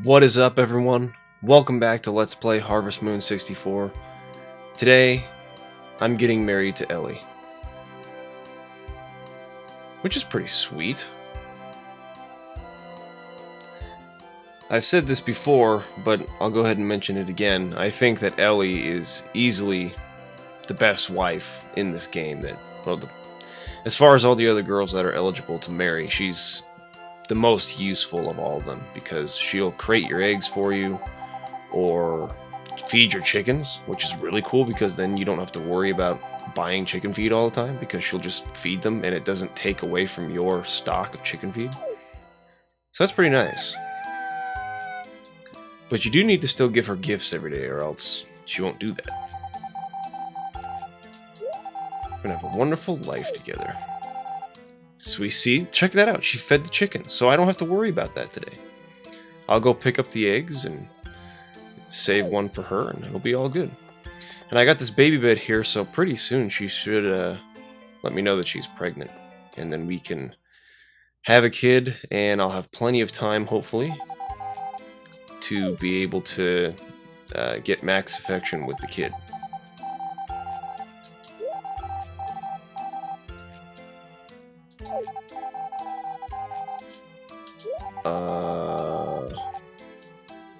What is up, everyone? Welcome back to Let's Play Harvest Moon 64. Today, I'm getting married to Ellie, which is pretty sweet. I've said this before, but I'll go ahead and mention it again. I think that Ellie is easily the best wife in this game. As far as all the other girls that are eligible to marry, she's the most useful of all of them, because she'll crate your eggs for you or feed your chickens, which is really cool because then you don't have to worry about buying chicken feed all the time, because she'll just feed them and it doesn't take away from your stock of chicken feed. So that's pretty nice. But you do need to still give her gifts every day, or else she won't do that. We're gonna have a wonderful life together. So we see, check that out, she fed the chickens, so I don't have to worry about that today. I'll go pick up the eggs and save one for her, and it'll be all good. And I got this baby bed here, so pretty soon she should let me know that she's pregnant. And then we can have a kid, and I'll have plenty of time, hopefully, to be able to get max affection with the kid.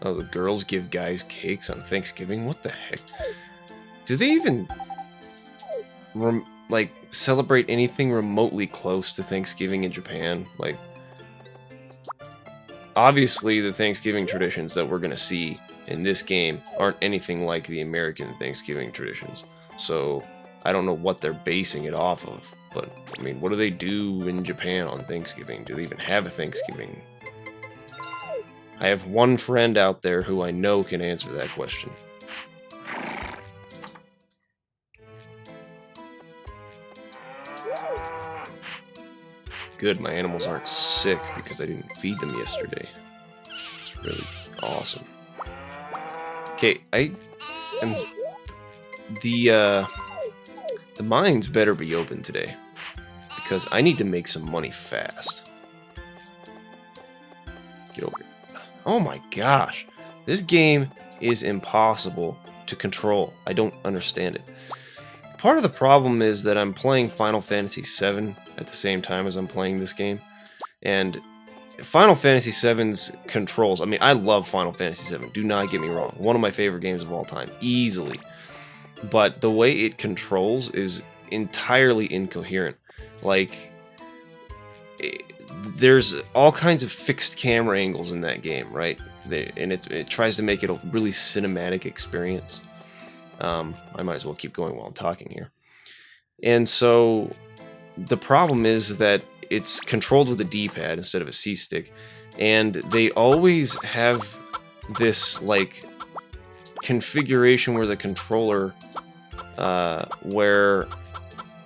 Oh, the girls give guys cakes on Thanksgiving? What the heck? Do they even like celebrate anything remotely close to Thanksgiving in Japan? Like, obviously the Thanksgiving traditions that we're gonna see in this game aren't anything like the American Thanksgiving traditions. So I don't know what they're basing it off of. But I mean, what do they do in Japan on Thanksgiving? Do they even have a Thanksgiving? I have one friend out there who I know can answer that question. Good, my animals aren't sick because I didn't feed them yesterday. It's really awesome. Okay, the mines better be open today, because I need to make some money fast. Get over here. Oh my gosh, this game is impossible to control. I don't understand it. Part of the problem is that I'm playing Final Fantasy VII at the same time as I'm playing this game. And Final Fantasy VII's controls, I mean, I love Final Fantasy VII, do not get me wrong. One of my favorite games of all time, easily. But the way it controls is entirely incoherent. Like, there's all kinds of fixed camera angles in that game, right? And it tries to make it a really cinematic experience. I might as well keep going while I'm talking here. And so the problem is that it's controlled with a D-pad instead of a C-stick, and they always have this like configuration where the controller, where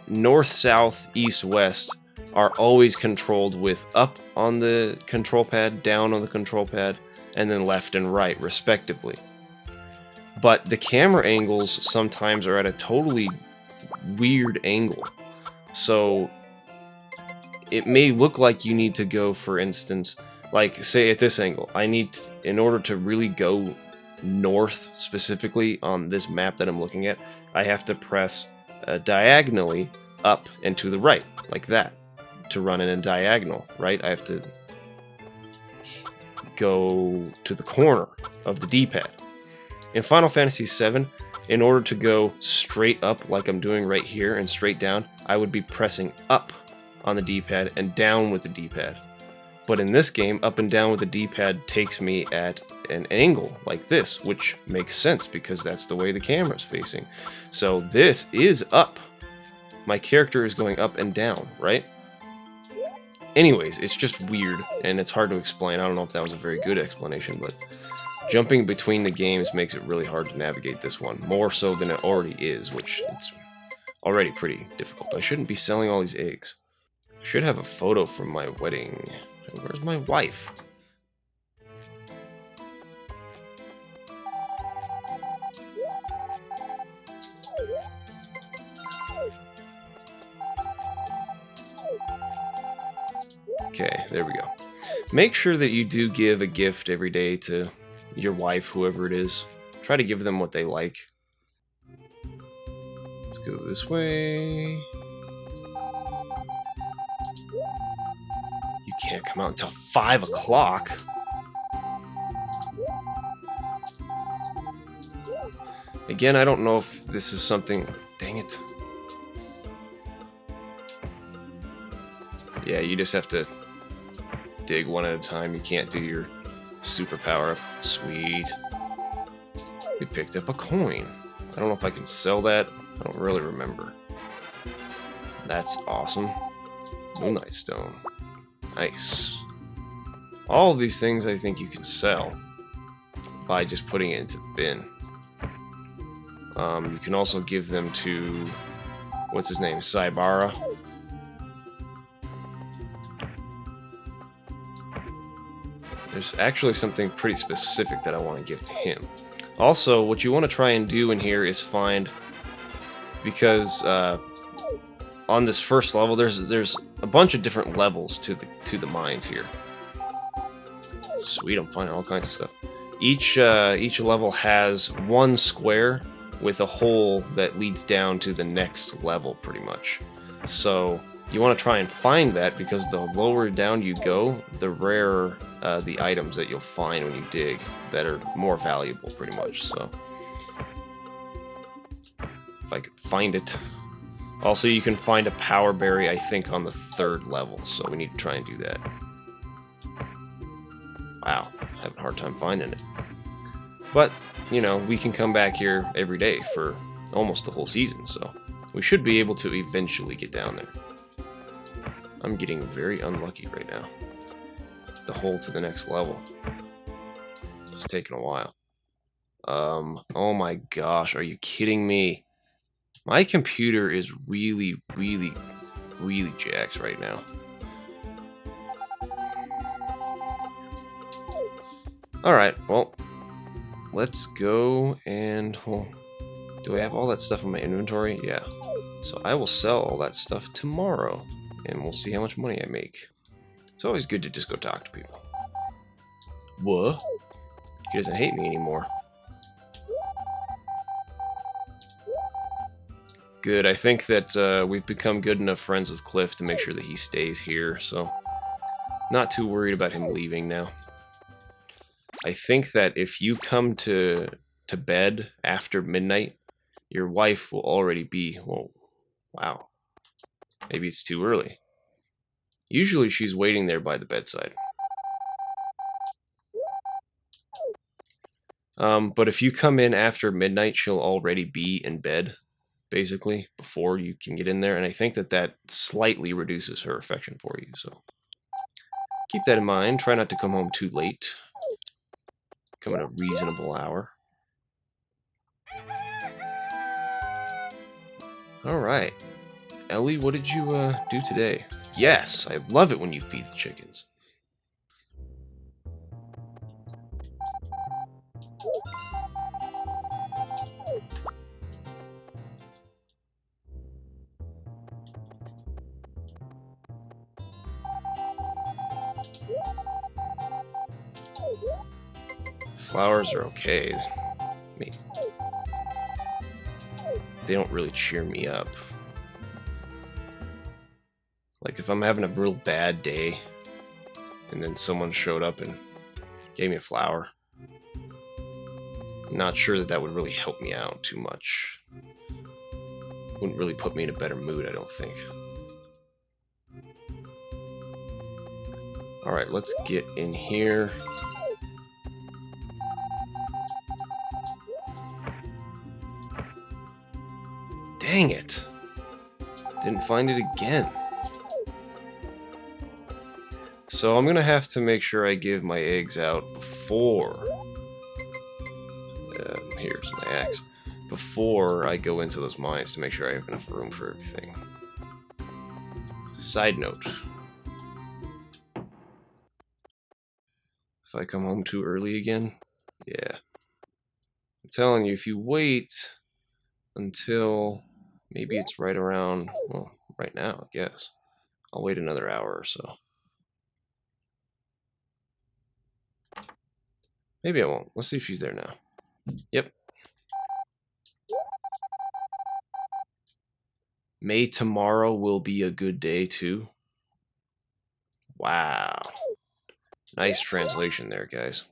north, south, east, west are always controlled with up on the control pad, down on the control pad, and then left and right, respectively. But the camera angles sometimes are at a totally weird angle. So it may look like you need to go, for instance, like say at this angle, in order to really go north specifically on this map that I'm looking at, I have to press diagonally up and to the right, like that, to run in a diagonal, right? I have to go to the corner of the D-pad. In Final Fantasy VII, in order to go straight up like I'm doing right here and straight down, I would be pressing up on the D-pad and down with the D-pad. But in this game, up and down with the D-pad takes me at an angle like this, which makes sense because that's the way the camera's facing. So this is up. My character is going up and down, right? Anyways, it's just weird, and it's hard to explain. I don't know if that was a very good explanation, but jumping between the games makes it really hard to navigate this one, more so than it already is, which it's already pretty difficult. I shouldn't be selling all these eggs. I should have a photo from my wedding. Where's my wife? Okay, there we go. Make sure that you do give a gift every day to your wife, whoever it is. Try to give them what they like. Let's go this way. You can't come out until 5 o'clock. Again, I don't know if this is something... Dang it. Yeah, you just have to dig one at a time. You can't do your super power up. Sweet. We picked up a coin. I don't know if I can sell that. I don't really remember. That's awesome. Moonlight stone. Nice. All of these things I think you can sell by just putting it into the bin. You can also give them to, what's his name, Saibara. There's actually something pretty specific that I want to give to him. Also, what you want to try and do in here is find, because on this first level, there's a bunch of different levels to the mines here. Sweet, I'm finding all kinds of stuff. Each level has one square with a hole that leads down to the next level, pretty much. So you want to try and find that, because the lower down you go, the rarer the items that you'll find when you dig that are more valuable, pretty much. So if I could find it. Also, you can find a power berry, I think, on the 3rd level, so we need to try and do that. Wow, having a hard time finding it. But, you know, we can come back here every day for almost the whole season, so we should be able to eventually get down there. I'm getting very unlucky right now. The hole to the next level. It's taking a while. Oh my gosh, are you kidding me? My computer is really jacked right now. Alright, well, let's go and... Well, do I have all that stuff in my inventory? Yeah. So I will sell all that stuff tomorrow, and we'll see how much money I make. It's always good to just go talk to people. What? He doesn't hate me anymore. Good, I think that we've become good enough friends with Cliff to make sure that he stays here, so... Not too worried about him leaving now. I think that if you come to bed after midnight, your wife will already be... Well, wow. Maybe it's too early. Usually she's waiting there by the bedside. But if you come in after midnight, she'll already be in bed, basically, before you can get in there. And I think that slightly reduces her affection for you, so... Keep that in mind. Try not to come home too late. Come at a reasonable hour. Alright. Ellie, what did you do today? Yes, I love it when you feed the chickens. Flowers are okay. I mean, they don't really cheer me up. Like, if I'm having a real bad day, and then someone showed up and gave me a flower, I'm not sure that would really help me out too much. Wouldn't really put me in a better mood, I don't think. Alright, let's get in here. Dang it! Didn't find it again. So I'm gonna have to make sure I give my eggs out before... here's my axe. Before I go into those mines to make sure I have enough room for everything. Side note. If I come home too early again, yeah. I'm telling you, if you wait until maybe it's right around, well, right now, I guess. I'll wait another hour or so. Maybe I won't. Let's see if she's there now. Yep. May tomorrow will be a good day too. Wow. Nice translation there, guys.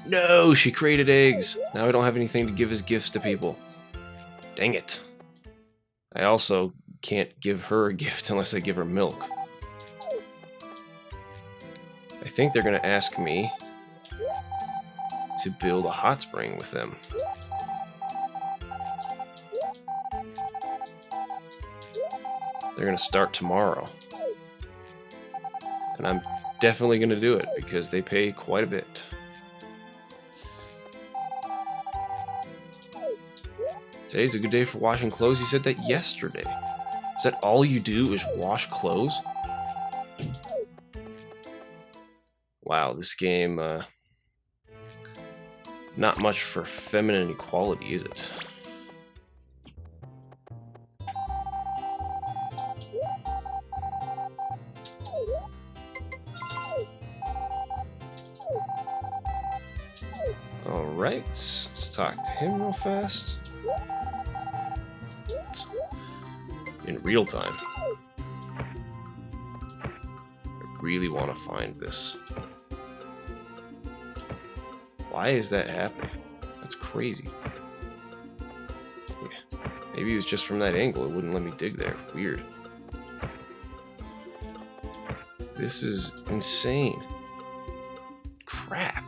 No, she created eggs. Now I don't have anything to give as gifts to people. Dang it. I also can't give her a gift unless I give her milk. I think they're going to ask me to build a hot spring with them. They're going to start tomorrow. And I'm definitely going to do it because they pay quite a bit. Today's a good day for washing clothes. You said that yesterday. Is that all you do is wash clothes? Wow, this game, not much for feminine equality, is it? Alright, let's talk to him real fast. In real time. I really want to find this. Why is that happening? That's crazy. Maybe it was just from that angle. It wouldn't let me dig there. Weird. This is insane. Crap.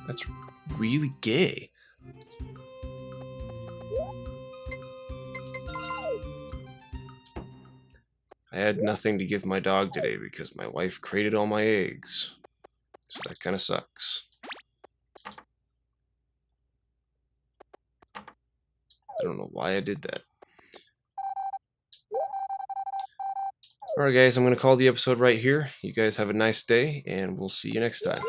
That's really gay. I had nothing to give my dog today because my wife created all my eggs. So that kind of sucks. I don't know why I did that. Alright guys, I'm going to call the episode right here. You guys have a nice day, and we'll see you next time.